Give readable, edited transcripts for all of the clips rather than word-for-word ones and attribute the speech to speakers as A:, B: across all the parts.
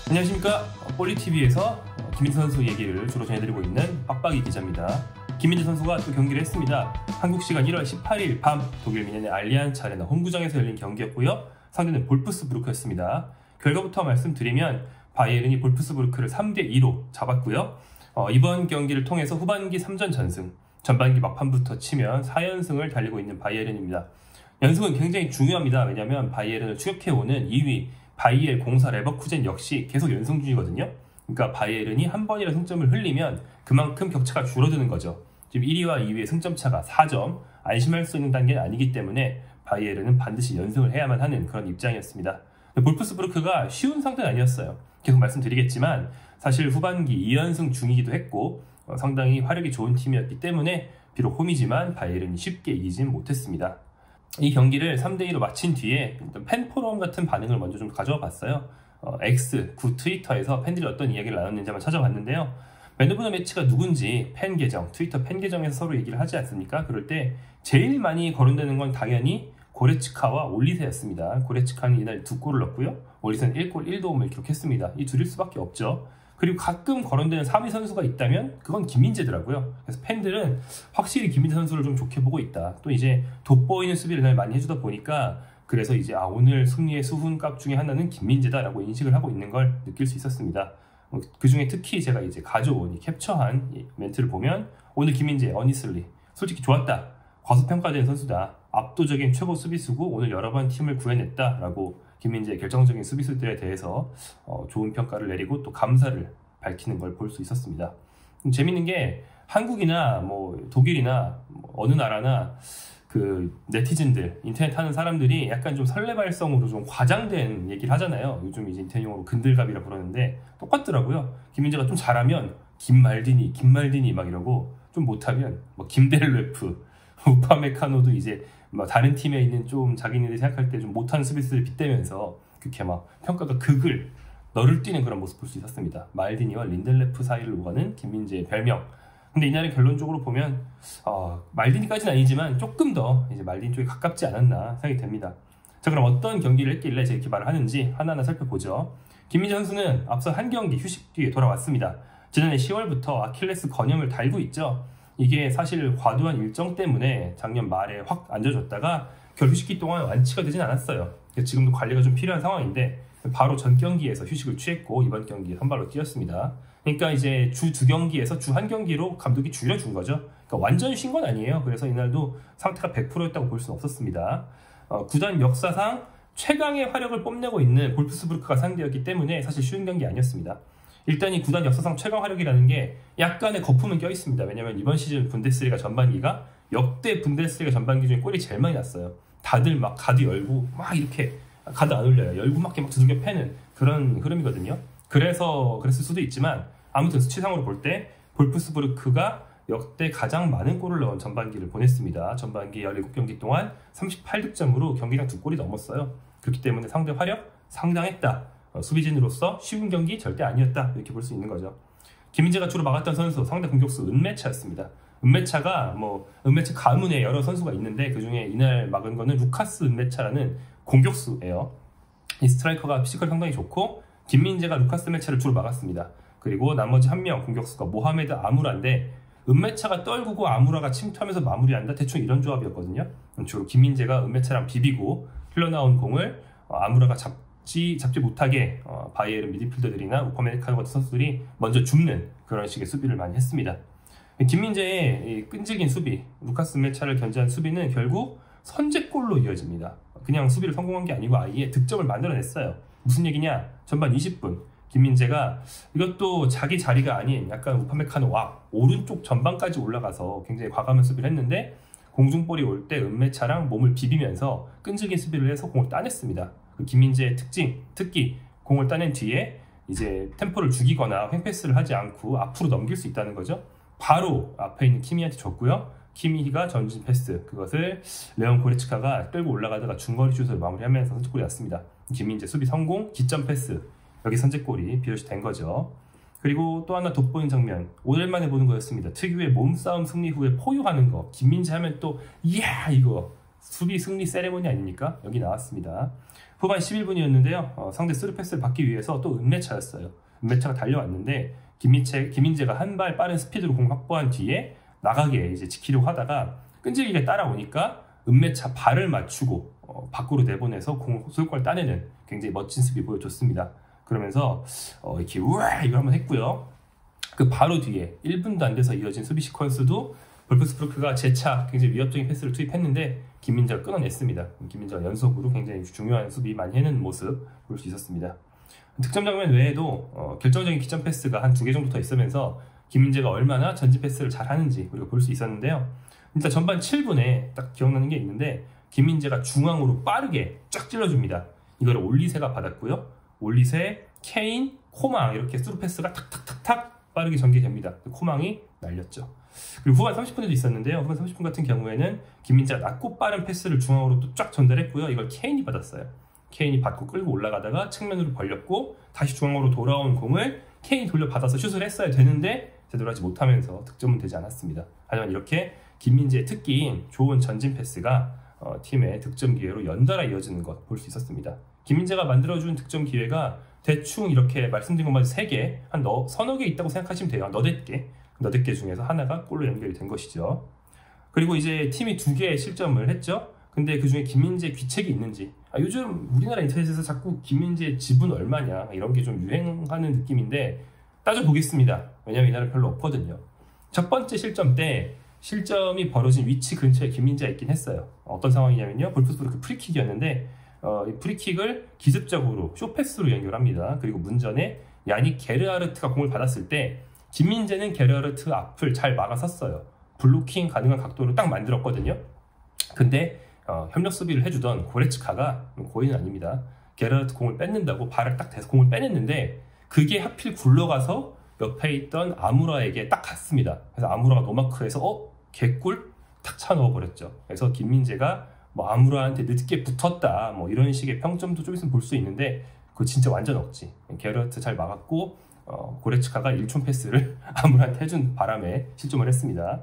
A: 안녕하십니까. 볼리TV에서 김민재 선수 얘기를 주로 전해드리고 있는 빡빡이 기자입니다. 김민재 선수가 또 경기를 했습니다. 한국 시간 1월 18일 밤 독일 미넨의 알리안츠 아레나 홈구장에서 열린 경기였고요. 상대는 볼프스부르크였습니다. 결과부터 말씀드리면 바이에른이 볼프스부르크를 3대2로 잡았고요. 이번 경기를 통해서 후반기 3전 전승, 전반기 막판부터 치면 4연승을 달리고 있는 바이에른입니다. 연승은 굉장히 중요합니다. 왜냐하면 바이에른을 추격해오는 2위 바이엘 공사 레버쿠젠 역시 계속 연승 중이거든요. 그러니까 바이에른이 한 번이라 승점을 흘리면 그만큼 격차가 줄어드는 거죠. 지금 1위와 2위의 승점 차가 4점, 안심할 수 있는 단계는 아니기 때문에 바이에른은 반드시 연승을 해야만 하는 그런 입장이었습니다. 볼프스부르크가 쉬운 상대는 아니었어요. 계속 말씀드리겠지만 사실 후반기 2연승 중이기도 했고 상당히 화력이 좋은 팀이었기 때문에 비록 홈이지만 바이에른이 쉽게 이기진 못했습니다. 이 경기를 3대2로 마친 뒤에 팬포럼 같은 반응을 먼저 좀 가져와 봤어요. 구 트위터에서 팬들이 어떤 이야기를 나눴는지 한번 찾아봤는데요. 맨 오브 더 매치가 누군지 팬 계정, 트위터 팬 계정에서 서로 얘기를 하지 않습니까? 그럴 때 제일 많이 거론되는 건 당연히 고레츠카와 올리세였습니다. 고레츠카는 이날 2골을 넣었고요. 올리세는 1골 1도움을 기록했습니다. 이 둘일 수밖에 없죠. 그리고 가끔 거론되는 3위 선수가 있다면 그건 김민재더라고요. 그래서 팬들은 확실히 김민재 선수를 좀 좋게 보고 있다. 또 이제 돋보이는 수비를 날 많이 해주다 보니까 그래서 이제 오늘 승리의 수훈값 중에 하나는 김민재다라고 인식을 하고 있는 걸 느낄 수 있었습니다. 그 중에 특히 제가 이제 가져온 이 캡처한 이 멘트를 보면 오늘 김민재 어니슬리 솔직히 좋았다. 과소평가된 선수다. 압도적인 최고 수비수고 오늘 여러 번 팀을 구해냈다라고 김민재의 결정적인 수비수들에 대해서 좋은 평가를 내리고 또 감사를 밝히는 걸 볼 수 있었습니다. 재밌는 게 한국이나 뭐 독일이나 뭐 어느 나라나 그 네티즌들, 인터넷 하는 사람들이 약간 좀 설레발성으로 좀 과장된 얘기를 하잖아요. 요즘 이제 인터넷 용어로 근들갑이라 부르는데 똑같더라고요. 김민재가 좀 잘하면 김말디니 막 이러고 좀 못하면 뭐 김델레프, 우파메카노도 이제 뭐 다른 팀에 있는 좀 자기네들이 생각할 때 좀 못하는 수비수를 빗대면서 그렇게 막 평가가 극을 너를 뛰는 그런 모습 볼 수 있었습니다. 말디니와 린델레프 사이를 오가는 김민재의 별명. 근데 이날의 결론적으로 보면 말디니까지는 아니지만 조금 더 이제 말디니 쪽에 가깝지 않았나 생각이 됩니다. 자, 그럼 어떤 경기를 했길래 이렇게 말을 하는지 하나하나 살펴보죠. 김민재 선수는 앞서 한 경기 휴식 뒤에 돌아왔습니다. 지난해 10월부터 아킬레스 건염을 달고 있죠. 이게 사실 과도한 일정 때문에 작년 말에 확 앉아줬다가 겨울 휴식기 동안 완치가 되진 않았어요. 지금도 관리가 좀 필요한 상황인데 바로 전 경기에서 휴식을 취했고 이번 경기에 선발로 뛰었습니다. 그러니까 이제 주 2경기에서 주 1경기로 감독이 줄여준 거죠. 그러니까 완전 쉰 건 아니에요. 그래서 이날도 상태가 100%였다고 볼 수는 없었습니다. 구단 역사상 최강의 화력을 뽐내고 있는 볼프스부르크가 상대였기 때문에 사실 쉬운 경기 아니었습니다. 일단 이 구단 역사상 최강 화력이라는 게 약간의 거품은 껴있습니다. 왜냐면 이번 시즌 분데스리가 전반기가 역대 분데스리가 전반기 중에 골이 제일 많이 났어요. 다들 막 가드 열고 막 이렇게 가드 안 올려요. 열고 막 두들겨 패는 그런 흐름이거든요. 그래서 그랬을 수도 있지만 아무튼 수치상으로 볼 때 볼프스부르크가 역대 가장 많은 골을 넣은 전반기를 보냈습니다. 전반기 17경기 동안 38득점으로 경기당 2골이 넘었어요. 그렇기 때문에 상대 화력 상당했다. 수비진으로서 쉬운 경기 절대 아니었다. 이렇게 볼 수 있는 거죠. 김민재가 주로 막았던 선수 상대 공격수 은메차였습니다. 은메차가 은메차 가문에 여러 선수가 있는데 그중에 이날 막은 거는 루카스 은메차라는 공격수예요. 이 스트라이커가 피지컬 상당히 좋고 김민재가 루카스 은메차를 주로 막았습니다. 그리고 나머지 한 명 공격수가 모하메드 아무라인데 은메차가 떨구고 아무라가 침투하면서 마무리한다. 대충 이런 조합이었거든요. 주로 김민재가 은메차랑 비비고 흘러나온 공을 아무라가 잡지 못하게 바이에른 미드필더들이나 우퍼메카노 같은 선수들이 먼저 줍는 그런 식의 수비를 많이 했습니다. 김민재의 끈질긴 수비, 루카스 은메차를 견제한 수비는 결국 선제골로 이어집니다. 그냥 수비를 성공한 게 아니고 아예 득점을 만들어냈어요. 무슨 얘기냐? 전반 20분 김민재가 이것도 자기 자리가 아닌 약간 우파메카노 오른쪽 전방까지 올라가서 굉장히 과감한 수비를 했는데 공중볼이 올 때 은메차랑 몸을 비비면서 끈질긴 수비를 해서 공을 따냈습니다. 그 김민재의 특기 공을 따낸 뒤에 이제 템포를 죽이거나 횡패스를 하지 않고 앞으로 넘길 수 있다는 거죠. 바로 앞에 있는 키미한테 줬고요. 키미히가 전진 패스, 그것을 레온 고레츠카가 끌고 올라가다가 중거리 슛을 마무리하면서 선제골이 났습니다. 김민재 수비 성공, 기점 패스, 여기 선제골이 비롯이 된 거죠. 그리고 또 하나 돋보이는 장면, 오랜만에 보는 거였습니다. 특유의 몸싸움 승리 후에 포효하는 거. 김민재 하면 또 이야 이거 수비 승리 세레모니 아닙니까? 여기 나왔습니다. 후반 11분이었는데요. 상대 스루 패스를 받기 위해서 또 은메차였어요. 은메차가 달려왔는데 김민재가 한 발 빠른 스피드로 공 확보한 뒤에 나가게 이제 지키려고 하다가 끈질기게 따라오니까 은메차 발을 맞추고 밖으로 내보내서 공 소유권을 따내는 굉장히 멋진 수비 보여줬습니다. 그러면서 이렇게 우와 이걸 한번 했고요. 그 바로 뒤에 1분도 안 돼서 이어진 수비 시퀀스도 볼프스부르크가 재차 굉장히 위협적인 패스를 투입했는데 김민재가 끊어냈습니다. 김민재가 연속으로 굉장히 중요한 수비 많이 해낸 모습 볼 수 있었습니다. 득점 장면 외에도 결정적인 기점 패스가 한 2개 정도 더 있으면서 김민재가 얼마나 전진 패스를 잘 하는지 우리가 볼 수 있었는데요. 일단 전반 7분에 딱 기억나는 게 있는데 김민재가 중앙으로 빠르게 쫙 찔러줍니다. 이걸 올리세가 받았고요. 올리세, 케인, 코망 이렇게 스루 패스가 탁탁탁탁 빠르게 전개됩니다. 코망이 날렸죠. 그리고 후반 30분에도 있었는데요. 후반 30분 같은 경우에는 김민재가 낮고 빠른 패스를 중앙으로 또 쫙 전달했고요. 이걸 케인이 받았어요. 케인이 받고 끌고 올라가다가 측면으로 벌렸고 다시 중앙으로 돌아온 공을 케인이 돌려받아서 슛을 했어야 되는데 제대로 하지 못하면서 득점은 되지 않았습니다. 하지만 이렇게 김민재의 특기인 좋은 전진 패스가 팀의 득점 기회로 연달아 이어지는 것 볼 수 있었습니다. 김민재가 만들어준 득점 기회가 대충 이렇게 말씀드린 것마저 3개, 한 서너 개 있다고 생각하시면 돼요. 너댓 개 중에서 하나가 골로 연결이 된 것이죠. 그리고 이제 팀이 2개의 실점을 했죠. 근데 그 중에 김민재 귀책이 있는지, 요즘 우리나라 인터넷에서 자꾸 김민재 지분 얼마냐 이런 게 좀 유행하는 느낌인데 따져보겠습니다. 왜냐면 이날은 별로 없거든요. 첫 번째 실점 때 실점이 벌어진 위치 근처에 김민재가 있긴 했어요. 어떤 상황이냐면요. 볼프스부르크 프리킥이었는데 이 프리킥을 기습적으로 쇼패스로 연결합니다. 그리고 문전에 야닉 게르하르트가 공을 받았을 때 김민재는 게르하르트 앞을 잘 막아섰어요. 블로킹 가능한 각도를 딱 만들었거든요. 근데 협력 수비를 해주던 고레츠카가 고의는 아닙니다. 게르하르트 공을 뺏는다고 발을 딱 대서 공을 빼냈는데 그게 하필 굴러가서 옆에 있던 아무라에게 딱 갔습니다. 그래서 아무라가 노마크에서 개꿀 탁 차 넣어버렸죠. 그래서 김민재가 아무라한테 늦게 붙었다 이런 식의 평점도 좀 있으면 볼 수 있는데 그거 진짜 완전 억지. 게르하르트 잘 막았고 고레츠카가 일촌 패스를 아무라한테 해준 바람에 실점을 했습니다.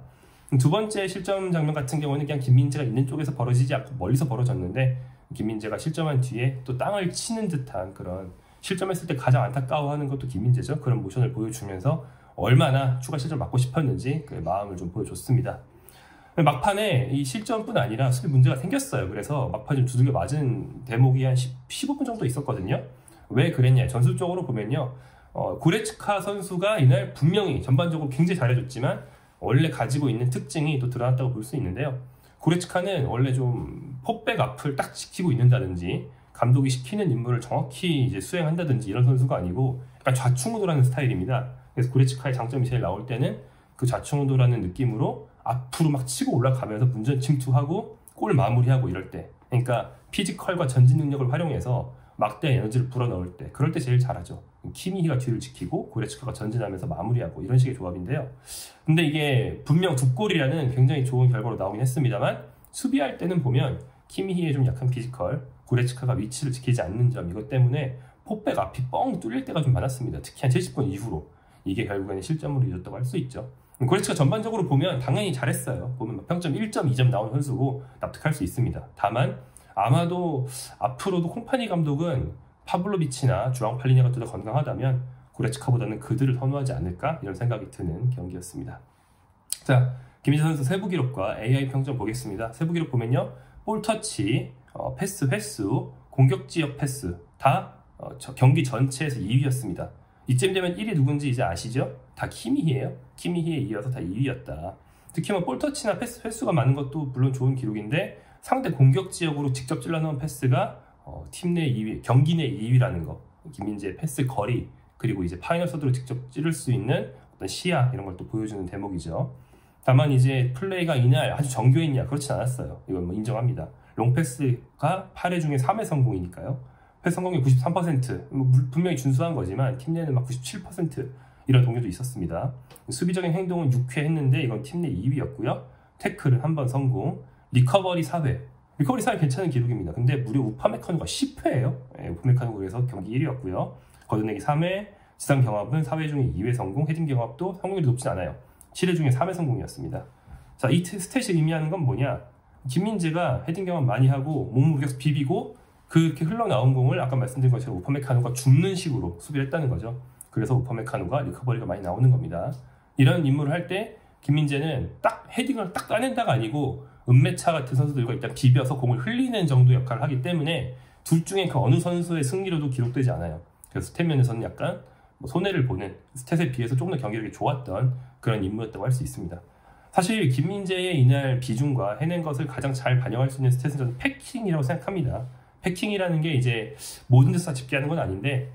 A: 두 번째 실점 장면 같은 경우는 그냥 김민재가 있는 쪽에서 벌어지지 않고 멀리서 벌어졌는데 김민재가 실점한 뒤에 또 땅을 치는 듯한 그런 실점했을 때 가장 안타까워하는 것도 김민재죠. 그런 모션을 보여주면서 얼마나 추가 실점 맞고 싶었는지 그 마음을 좀 보여줬습니다. 막판에 이 실점뿐 아니라 수비 문제가 생겼어요. 그래서 막판 좀 두들겨 맞은 대목이 한 15분 정도 있었거든요. 왜 그랬냐? 전술적으로 보면요. 고레츠카 선수가 이날 분명히 전반적으로 굉장히 잘해줬지만 원래 가지고 있는 특징이 또 드러났다고 볼 수 있는데요. 고레츠카는 원래 좀 폭백 앞을 딱 지키고 있는다든지 감독이 시키는 임무를 정확히 이제 수행한다든지 이런 선수가 아니고 약간 좌충우돌하는 스타일입니다. 그래서 고레츠카의 장점이 제일 나올 때는 그 좌충우돌하는 느낌으로 앞으로 막 치고 올라가면서 문전 침투하고 골 마무리하고 이럴 때, 그러니까 피지컬과 전진 능력을 활용해서 막대 에너지를 불어넣을 때, 그럴 때 제일 잘하죠. 키미히가 뒤를 지키고 고레츠카가 전진하면서 마무리하고 이런 식의 조합인데요. 근데 이게 분명 두 골이라는 굉장히 좋은 결과로 나오긴 했습니다만 수비할 때는 보면 키미히의 좀 약한 피지컬, 고레츠카가 위치를 지키지 않는 점, 이것 때문에 폭백 앞이 뻥 뚫릴 때가 좀 많았습니다. 특히 한 70분 이후로. 이게 결국에는 실점으로 이어졌다고 할 수 있죠. 고레츠카 전반적으로 보면 당연히 잘했어요. 보면 평점 1점, 2점 나온 선수고 납득할 수 있습니다. 다만 아마도 앞으로도 콩파니 감독은 파블로비치나 주앙팔리니가 더 건강하다면 고레츠카보다는 그들을 선호하지 않을까 이런 생각이 드는 경기였습니다. 자, 김민재 선수 세부 기록과 AI 평점 보겠습니다. 세부 기록 보면요. 볼 터치, 패스 횟수, 공격 지역 패스 다 경기 전체에서 2위였습니다. 이쯤 되면 1위 누군지 이제 아시죠? 다 키미히예요. 키미히에 이어서 다 2위였다. 특히 볼 터치나 패스 횟수가 많은 것도 물론 좋은 기록인데 상대 공격 지역으로 직접 찔러넣은 패스가 팀 내 2위, 경기 내 2위라는 거. 김민재의 패스 거리, 그리고 이제 파이널 서드로 직접 찌를 수 있는 어떤 시야 이런 걸 또 보여주는 대목이죠. 다만 이제 플레이가 이날 아주 정교했냐, 그렇진 않았어요. 이건 인정합니다. 롱패스가 8회 중에 3회 성공이니까요. 패스 성공률 93%, 분명히 준수한 거지만 팀 내는 막 97% 이런 동료도 있었습니다. 수비적인 행동은 6회 했는데 이건 팀 내 2위였고요. 태클은 한 번 성공, 리커버리 4회. 리커버리 4회 괜찮은 기록입니다. 근데 무려 우파메카노가 10회예요. 우파메카노가 그래서 경기 1위였고요. 걷어내기 3회, 지상 경합은 4회 중에 2회 성공, 헤딩 경합도 성공률이 높진 않아요. 7회 중에 3회 성공이었습니다. 자, 이 스탯이 의미하는 건 뭐냐? 김민재가 헤딩 경험 많이 하고 몸으로 계속 비비고 그렇게 흘러나온 공을 아까 말씀드린 것처럼 우퍼메카노가 줍는 식으로 수비를 했다는 거죠. 그래서 우퍼메카노가 리커버리가 많이 나오는 겁니다. 이런 임무를 할 때 김민재는 딱 헤딩을 딱 따낸다가 아니고 은메차 같은 선수들과 일단 비벼서 공을 흘리는 정도 역할을 하기 때문에 둘 중에 그 어느 선수의 승리로도 기록되지 않아요. 그래서 스탯 면에서는 약간 손해를 보는, 스탯에 비해서 조금 더 경기력이 좋았던 그런 임무였다고 할 수 있습니다. 사실 김민재의 이날 비중과 해낸 것을 가장 잘 반영할 수 있는 스탯은 저는 패킹이라고 생각합니다. 패킹이라는 게 이제 모든 데서 집계하는 건 아닌데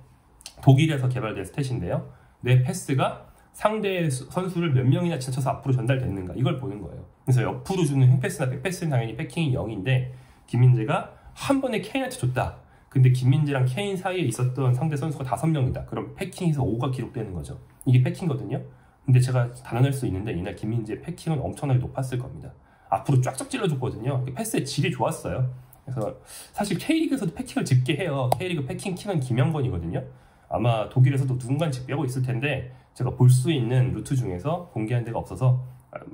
A: 독일에서 개발된 스탯인데요. 내 패스가 상대 선수를 몇 명이나 지나쳐서 앞으로 전달됐는가 이걸 보는 거예요. 그래서 옆으로 주는 횡패스나 백패스는 당연히 패킹이 0인데 김민재가 한 번에 케인한테 줬다. 근데 김민재랑 케인 사이에 있었던 상대 선수가 5명이다. 그럼 패킹에서 5가 기록되는 거죠. 이게 패킹이거든요. 근데 제가 단언할 수 있는데 이날 김민재의 패킹은 엄청나게 높았을 겁니다. 앞으로 쫙쫙 찔러줬거든요. 패스의 질이 좋았어요. 그래서 사실 K리그에서도 패킹을 집계해요. K리그 패킹 킹은 김영권이거든요. 아마 독일에서도 누군가 집계하고 있을 텐데 제가 볼 수 있는 루트 중에서 공개한 데가 없어서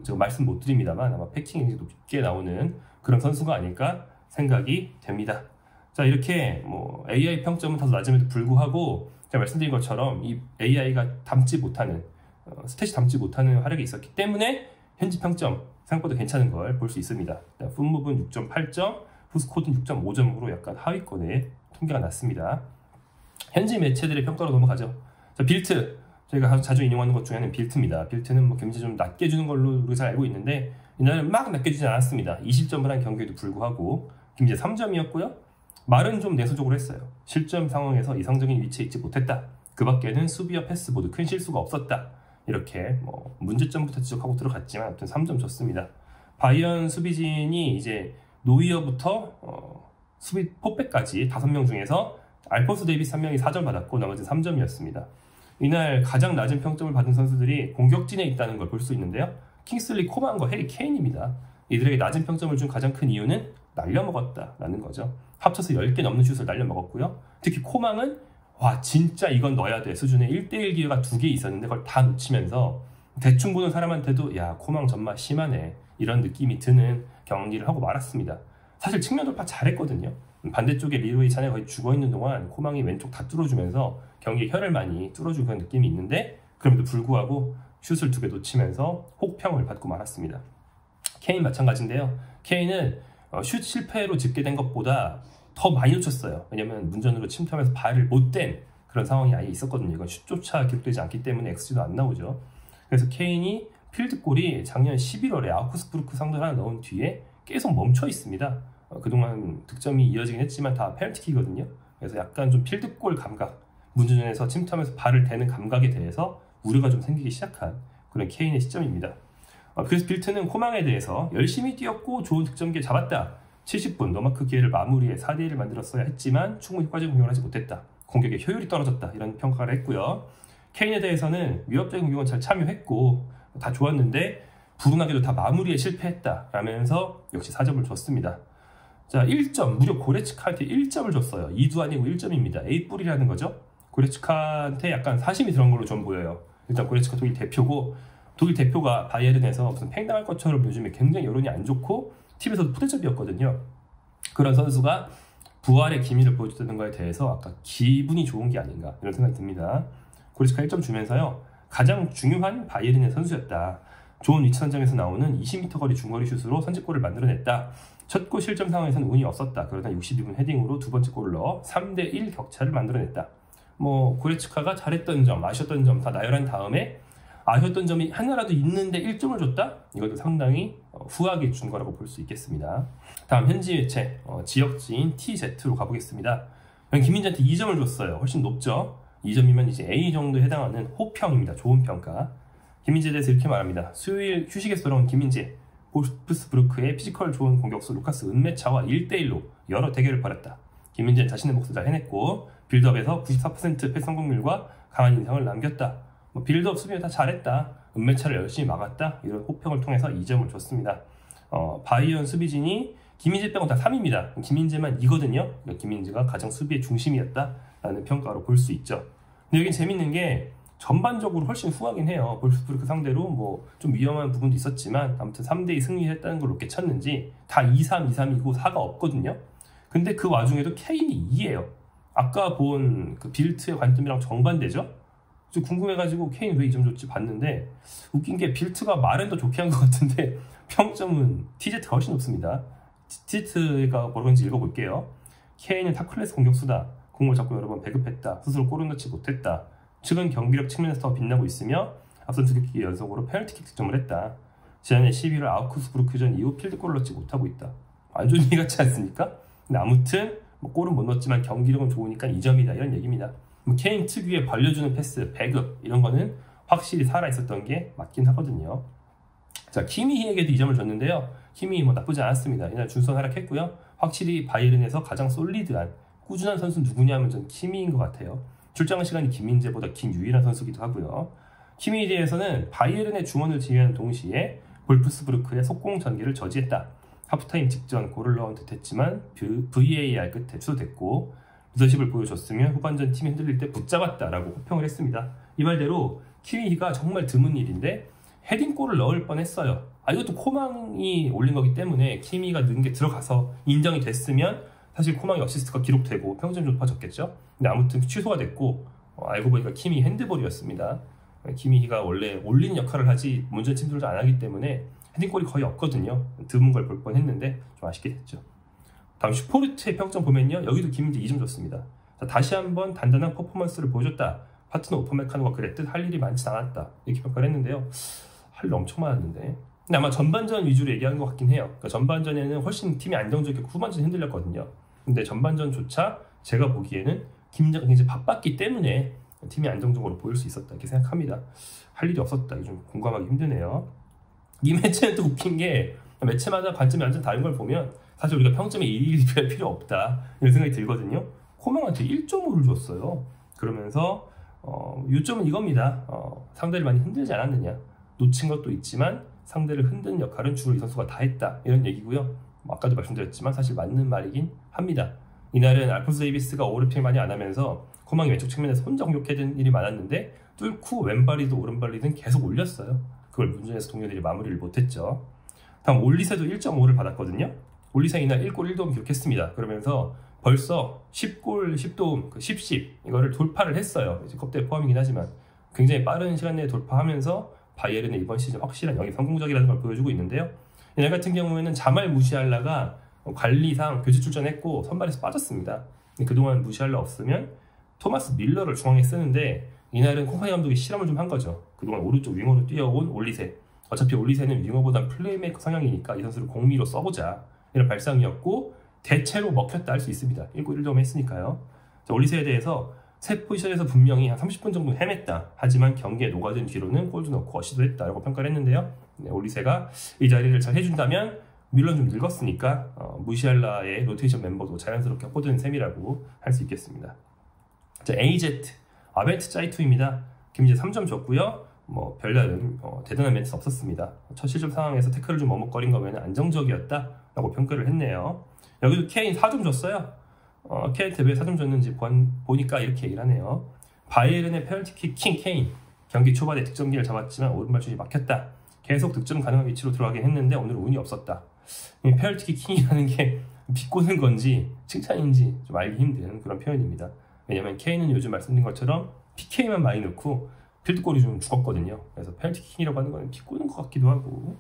A: 제가 말씀 못 드립니다만 아마 패킹이 높게 나오는 그런 선수가 아닐까 생각이 됩니다. 자, 이렇게 AI 평점은 다소 낮음에도 불구하고 제가 말씀드린 것처럼 이 AI가 담지 못하는 스탯이 담지 못하는 활약이 있었기 때문에 현지 평점 생각보다 괜찮은 걸 볼 수 있습니다. 풋무브는 6.8점, 후스코드는 6.5점으로 약간 하위권에 통계가 났습니다. 현지 매체들의 평가로 넘어가죠. 자, 빌트, 저희가 자주 인용하는 것 중에는 빌트입니다. 빌트는 굉장히 좀 낮게 주는 걸로 우리가 잘 알고 있는데 이날은 막 낮게 주지 않았습니다. 20점을 한 경기에도 불구하고 김민재 3점이었고요. 말은 좀 내소적으로 했어요. 실점 상황에서 이상적인 위치에 있지 못했다. 그 밖에는 수비와 패스 모두 큰 실수가 없었다. 이렇게 문제점부터 지적하고 들어갔지만 아무튼 3점 줬습니다. 바이언 수비진이 이제 노이어부터 수비 포백까지 5명 중에서 알폰소 데이비스 1명이 4점 받았고 나머지는 3점이었습니다. 이날 가장 낮은 평점을 받은 선수들이 공격진에 있다는 걸 볼 수 있는데요. 킹슬리 코만과 해리 케인입니다. 이들에게 낮은 평점을 준 가장 큰 이유는 날려먹었다라는 거죠. 합쳐서 10개 넘는 슛을 날려먹었고요. 특히 코망은 와 진짜 이건 넣어야 돼 수준의 1대1 기회가 2개 있었는데 그걸 다 놓치면서 대충 보는 사람한테도 야 코망 정말 심하네 이런 느낌이 드는 경기를 하고 말았습니다. 사실 측면 돌파 잘했거든요. 반대쪽에 리로이 찬에 거의 죽어있는 동안 코망이 왼쪽 다 뚫어주면서 경기의 혈을 많이 뚫어주는 그런 느낌이 있는데 그럼에도 불구하고 슛을 2개 놓치면서 혹평을 받고 말았습니다. 케인 마찬가지인데요. 케인은 슛 실패로 집계된 것보다 더 많이 놓쳤어요. 왜냐면 문전으로 침투하면서 발을 못 댄 그런 상황이 아예 있었거든요. 이건 슛조차 기록되지 않기 때문에 XG도 안 나오죠. 그래서 케인이 필드골이 작년 11월에 아우크스부르크 상대를 하나 넣은 뒤에 계속 멈춰 있습니다. 그동안 득점이 이어지긴 했지만 다 페널티킥이거든요. 그래서 약간 좀 필드골 감각, 문전에서 침투하면서 발을 대는 감각에 대해서 우려가 좀 생기기 시작한 그런 케인의 시점입니다. 그래서 빌트는 코망에 대해서 열심히 뛰었고 좋은 득점기에 잡았다. 70분 너마크 기회를 마무리해 4대1을 만들었어야 했지만 충분히 효과적인 공격을 하지 못했다. 공격의 효율이 떨어졌다. 이런 평가를 했고요. 케인에 대해서는 위협적인 공격은 잘 참여했고 다 좋았는데 불운하게도 다 마무리에 실패했다. 라면서 역시 4점을 줬습니다. 자, 1점, 무려 고레츠카한테 1점을 줬어요. 2도 아니고 1점입니다. A뿔이라는 거죠. 고레츠카한테 약간 사심이 들어간 걸로 좀 보여요. 일단 고레츠카 독일 대표고 독일 대표가 바이에른에서 무슨 팽당할 것처럼 요즘에 굉장히 여론이 안 좋고 팀에서도 푸대접이었거든요. 그런 선수가 부활의 기미를 보여줬다는 거에 대해서 아까 기분이 좋은 게 아닌가 이런 생각이 듭니다. 고레츠카 1점 주면서요. 가장 중요한 바이에른의 선수였다. 좋은 위치 선정에서 나오는 20m 거리 중거리 슛으로 선제골을 만들어냈다. 첫 골 실점 상황에서는 운이 없었다. 그러나 62분 헤딩으로 두 번째 골을 넣어 3대1 격차를 만들어냈다. 고레츠카가 잘했던 점, 아쉬웠던 점 다 나열한 다음에 아쉬웠던 점이 하나라도 있는데 1점을 줬다? 이것도 상당히 후하게 준 거라고 볼 수 있겠습니다. 다음 현지 매체 지역지인 TZ로 가보겠습니다. 김민재한테 2점을 줬어요. 훨씬 높죠? 2점이면 이제 A 정도에 해당하는 호평입니다. 좋은 평가. 김민재에 대해서 이렇게 말합니다. 수요일 휴식에서 돌아온 김민재, 볼프스부르크의 피지컬 좋은 공격수 루카스 은메차와 1대1로 여러 대결을 벌였다. 김민재는 자신의 몫을 잘 해냈고 빌드업에서 94% 패스 성공률과 강한 인상을 남겼다. 빌드업 수비를 다 잘했다. 은메차를 열심히 막았다. 이런 호평을 통해서 2점을 줬습니다. 바이언 수비진이 김민재 빼고 다 3입니다. 김민재만 2거든요. 그러니까 김민재가 가장 수비의 중심이었다라는 평가로 볼 수 있죠. 근데 여긴 재밌는 게 전반적으로 훨씬 후하긴 해요. 볼프스부르크 상대로 뭐 좀 위험한 부분도 있었지만 아무튼 3대2 승리했다는 걸 높게 쳤는지 다 2-3, 2-3이고 4가 없거든요. 근데 그 와중에도 케인이 2예요. 아까 본 그 빌트의 관점이랑 정반대죠. 좀 궁금해가지고 케인 왜 2점 줬지 봤는데 웃긴 게 빌트가 말은 더 좋게 한 것 같은데 평점은 TZ가 훨씬 높습니다. TZ가 뭐라는지 읽어볼게요. 케인은 탑클래스 공격수다. 공을 잡고 여러 번 배급했다. 스스로 골을 넣지 못했다. 최근 경기력 측면에서 더 빛나고 있으며 앞선 2경기 연속으로 페널티킥 득점을 했다. 지난해 11월 아우크스부르크전 이후 필드골을 넣지 못하고 있다. 안 좋은 얘기 같지 않습니까? 근데 아무튼 뭐 골은 못 넣었지만 경기력은 좋으니까 2점이다 이런 얘기입니다. 케인 특유의 벌려주는 패스, 배급 이런 거는 확실히 살아있었던 게 맞긴 하거든요. 자, 키미히에게도 2점을 줬는데요. 키미히 뭐 나쁘지 않았습니다. 이날 준선 하락했고요. 확실히 바이에른에서 가장 솔리드한 꾸준한 선수 누구냐 하면 전 키미인 것 같아요. 출장 시간이 김민재보다 긴 유일한 선수기도 하고요. 키미에 대해서는 바이에른의 중원을 지휘하는 동시에 볼프스부르크의 속공 전개를 저지했다. 하프타임 직전 골을 넣은 듯했지만 VAR 끝에 취소됐고 리더십을 보여줬으면 후반전 팀이 흔들릴 때 붙잡았다라고 호평을 했습니다. 이 말대로 키미히가 정말 드문 일인데 헤딩골을 넣을 뻔했어요. 이것도 코망이 올린 거기 때문에 키미히가 넣은 게 들어가서 인정이 됐으면 사실 코망이 어시스트가 기록되고 평점 높아졌겠죠. 근데 아무튼 취소가 됐고 알고 보니까 키미히 핸드볼이었습니다. 키미히가 원래 올리는 역할을 하지 문전 침투를 안 하기 때문에 헤딩골이 거의 없거든요. 드문 걸 볼 뻔했는데 좀 아쉽게 됐죠. 다음 슈포르트의 평점 보면요. 여기도 김민재 2점 줬습니다. 자, 다시 한번 단단한 퍼포먼스를 보여줬다. 파트너 오퍼메카노가 그랬듯 할 일이 많지 않았다. 이렇게 평가를 했는데요. 할 일 엄청 많았는데. 근데 아마 전반전 위주로 얘기하는 것 같긴 해요. 그러니까 전반전에는 훨씬 팀이 안정적이고 후반전이 흔들렸거든요. 근데 전반전조차 제가 보기에는 김민재가 굉장히 바빴기 때문에 팀이 안정적으로 보일 수 있었다 이렇게 생각합니다. 할 일이 없었다. 이게 좀 공감하기 힘드네요. 이 매체는 또 웃긴 게 매체마다 관점이 완전 다른 걸 보면 사실 우리가 평점에 일일이 비할 필요 없다 이런 생각이 들거든요. 코망한테 1.5를 줬어요. 그러면서 요점은 이겁니다. 상대를 많이 흔들지 않았느냐. 놓친 것도 있지만 상대를 흔드는 역할은 주로 이 선수가 다 했다 이런 얘기고요. 아까도 말씀드렸지만 사실 맞는 말이긴 합니다. 이날은 알폰소 데이비스가 오르핑 많이 안 하면서 코망이 왼쪽 측면에서 혼자 공격해야 일이 많았는데 뚫고 왼발이든 오른발이든 계속 올렸어요. 그걸 문전에서 동료들이 마무리를 못했죠. 다음 올리세도 1.5를 받았거든요. 올리세 이날 1골 1도움 기록했습니다. 그러면서 벌써 10골 10도움, 10 이거를 돌파를 했어요. 이제 컵대회 포함이긴 하지만 굉장히 빠른 시간 내에 돌파하면서 바이에른의 이번 시즌 확실한 영입 성공적이라는 걸 보여주고 있는데요. 이날 같은 경우에는 자말 무시알라가 관리상 교체 출전했고 선발에서 빠졌습니다. 그동안 무시알라 없으면 토마스 밀러를 중앙에 쓰는데 이날은 콩파니 감독이 실험을 좀 한 거죠. 그동안 오른쪽 윙어로 뛰어온 올리세. 어차피 올리세는 윙어보단 플레이메이커 성향이니까 이 선수를 공미로 써보자. 이런 발상이었고 대체로 먹혔다 할 수 있습니다. 1골 1도움 했으니까요. 자, 올리세에 대해서 세 포지션에서 분명히 한 30분 정도 헤맸다. 하지만 경기에 녹아든 뒤로는 골도 넣고 어시도 했다라고 평가를 했는데요. 네, 올리세가 이 자리를 잘 해준다면 물론 좀 늙었으니까 무시알라의 로테이션 멤버도 자연스럽게 뻗은 셈이라고 할 수 있겠습니다. 자, AZ 아벤트 짜이투입니다. 김민재 3점 줬고요. 뭐 별다른 대단한 멘트는 없었습니다. 첫 실점 상황에서 태클을 좀 머뭇거린 거 외에는 안정적이었다라고 평가를 했네요. 여기도 케인 4점 줬어요. 케인한테 왜 4점 줬는지 보니까 이렇게 얘기를 하네요. 바이에른의 페널티킥 킹 케인. 경기 초반에 득점기를 잡았지만 오른발 슛이 막혔다. 계속 득점 가능한 위치로 들어가긴 했는데 오늘은 운이 없었다. 이 페널티킥 킹이라는 게 비꼬는 건지 칭찬인지 좀 알기 힘든 그런 표현입니다. 왜냐면 케인은 요즘 말씀드린 것처럼 PK만 많이 넣고 필드골이 좀 죽었거든요. 그래서 페널티킥이라고 하는 건 비꼬는 것 같기도 하고.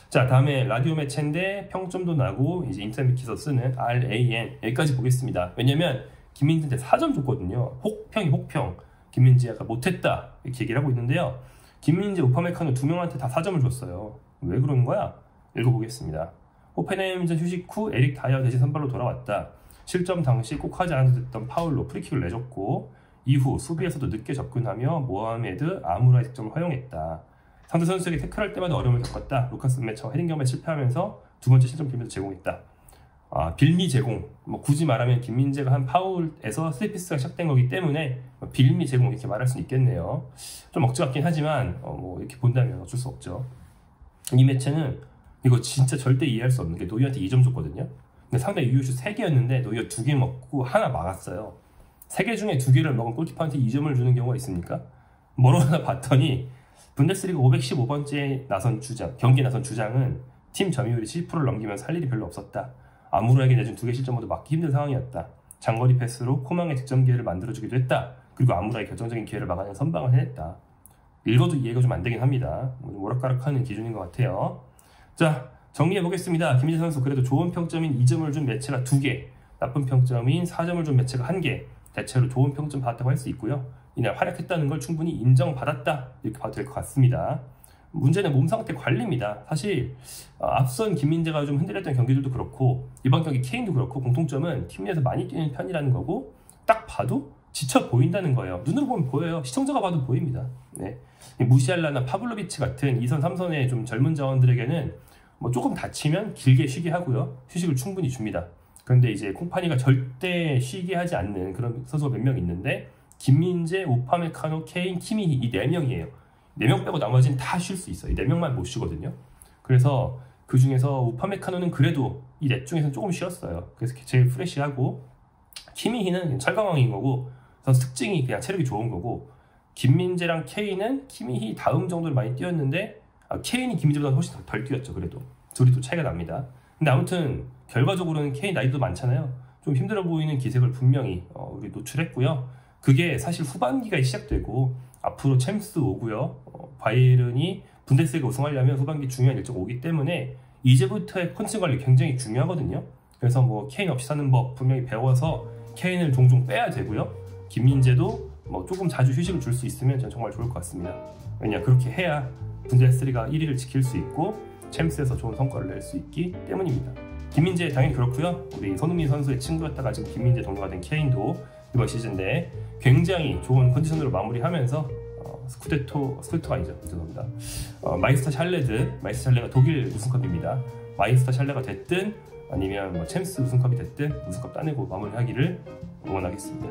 A: 자, 다음에 라디오 매체인데 평점도 나고 이제 인터넷에서 쓰는 RAN 여기까지 보겠습니다. 왜냐면 김민재한테 4점 줬거든요. 혹평. 김민재가 못했다 이렇게 얘기를 하고 있는데요. 김민재, 우파메카노 두 명한테 다 4점을 줬어요. 왜 그러는 거야? 읽어보겠습니다. 호펜하임전 휴식 후 에릭 다이어 대신 선발로 돌아왔다. 실점 당시 꼭 하지 않아도 됐던 파울로 프리킥을 내줬고 이후 수비에서도 늦게 접근하며 모하메드 아무라의 득점을 허용했다. 상대 선수에게 태클할 때마다 어려움을 겪었다. 루카스 매처 헤딩 경기에 실패하면서 두 번째 실점 빌미도 제공했다. 빌미 제공. 굳이 말하면 김민재가 한 파울에서 슬리피스가 시작된 거기 때문에 빌미 제공 이렇게 말할 수는 있겠네요. 좀 억지 같긴 하지만 이렇게 본다면 어쩔 수 없죠. 이 매체는 이거 진짜 절대 이해할 수 없는 게 노이어한테 2점 줬거든요. 근데 상대 유효슛 3개였는데 노이어 2개 먹고 하나 막았어요. 3개 중에 2개를 먹은 골키퍼한테 2점을 주는 경우가 있습니까? 뭐로나 봤더니 분데스리가 515번째 경기에 나선 주장은 팀 점유율이 70%를 넘기면서 할 일이 별로 없었다. 아무로에게 내준 2개 실점으로도 막기 힘든 상황이었다. 장거리 패스로 코망의 득점 기회를 만들어주기도 했다. 그리고 아무라의 결정적인 기회를 막아내는 선방을 해냈다. 읽어도 이해가 좀 안 되긴 합니다. 오락가락하는 기준인 것 같아요. 자, 정리해보겠습니다. 김민재 선수 그래도 좋은 평점인 2점을 준 매체가 2개, 나쁜 평점인 4점을 준 매체가 1개, 대체로 좋은 평점 받았다고 할 수 있고요. 이날 활약했다는 걸 충분히 인정받았다, 이렇게 봐도 될 것 같습니다. 문제는 몸 상태 관리입니다. 사실 앞선 김민재가 좀 흔들렸던 경기들도 그렇고 이번 경기 케인도 그렇고 공통점은 팀 내에서 많이 뛰는 편이라는 거고, 딱 봐도 지쳐 보인다는 거예요. 눈으로 보면 보여요. 시청자가 봐도 보입니다. 네. 무시알라나 파블로비치 같은 2선, 3선의 좀 젊은 자원들에게는 뭐 조금 다치면 길게 쉬게 하고요. 휴식을 충분히 줍니다. 그런데 이제 콩파니가 절대 쉬게 하지 않는 그런 선수가 몇 명 있는데, 김민재, 우파메카노, 케인, 키미히 이 4명이에요. 4명 빼고 나머지는 다 쉴 수 있어요. 이 4명만 못 쉬거든요. 그래서 그 중에서 우파메카노는 그래도 이 4 중에서는 조금 쉬었어요. 그래서 제일 프레시하고, 키미히는 철강왕인 거고 선수 특징이 그냥 체력이 좋은 거고, 김민재랑 케인은 키미히 다음 정도로 많이 뛰었는데 케인이 김민재보다 훨씬 덜 뛰었죠. 그래도 둘이 또 차이가 납니다. 근데 아무튼 결과적으로는 케인 나이도 많잖아요. 좀 힘들어 보이는 기색을 분명히 우리 노출했고요. 그게 사실 후반기가 시작되고 앞으로 챔스 오고요. 바이에른이 분데스리가 우승하려면 후반기 중요한 일정 오기 때문에 이제부터의 컨디션 관리 굉장히 중요하거든요. 그래서 뭐 케인 없이 사는 법 분명히 배워서 케인을 종종 빼야 되고요. 김민재도 뭐 조금 자주 휴식을 줄 수 있으면 저는 정말 좋을 것 같습니다. 왜냐, 그렇게 해야 분데스리가 1위를 지킬 수 있고 챔스에서 좋은 성과를 낼 수 있기 때문입니다. 김민재 당연히 그렇고요. 우리 손흥민 선수의 친구였다가 지금 김민재 동료가 된 케인도 이번 시즌 내 굉장히 좋은 컨디션으로 마무리하면서 스쿠데토가 아니죠, 죄송합니다. 마이스터 샬레가 독일 우승컵입니다. 마이스터 샬레가 됐든 아니면 뭐 챔스 우승컵이 됐든 우승컵 따내고 마무리하기를 응원하겠습니다.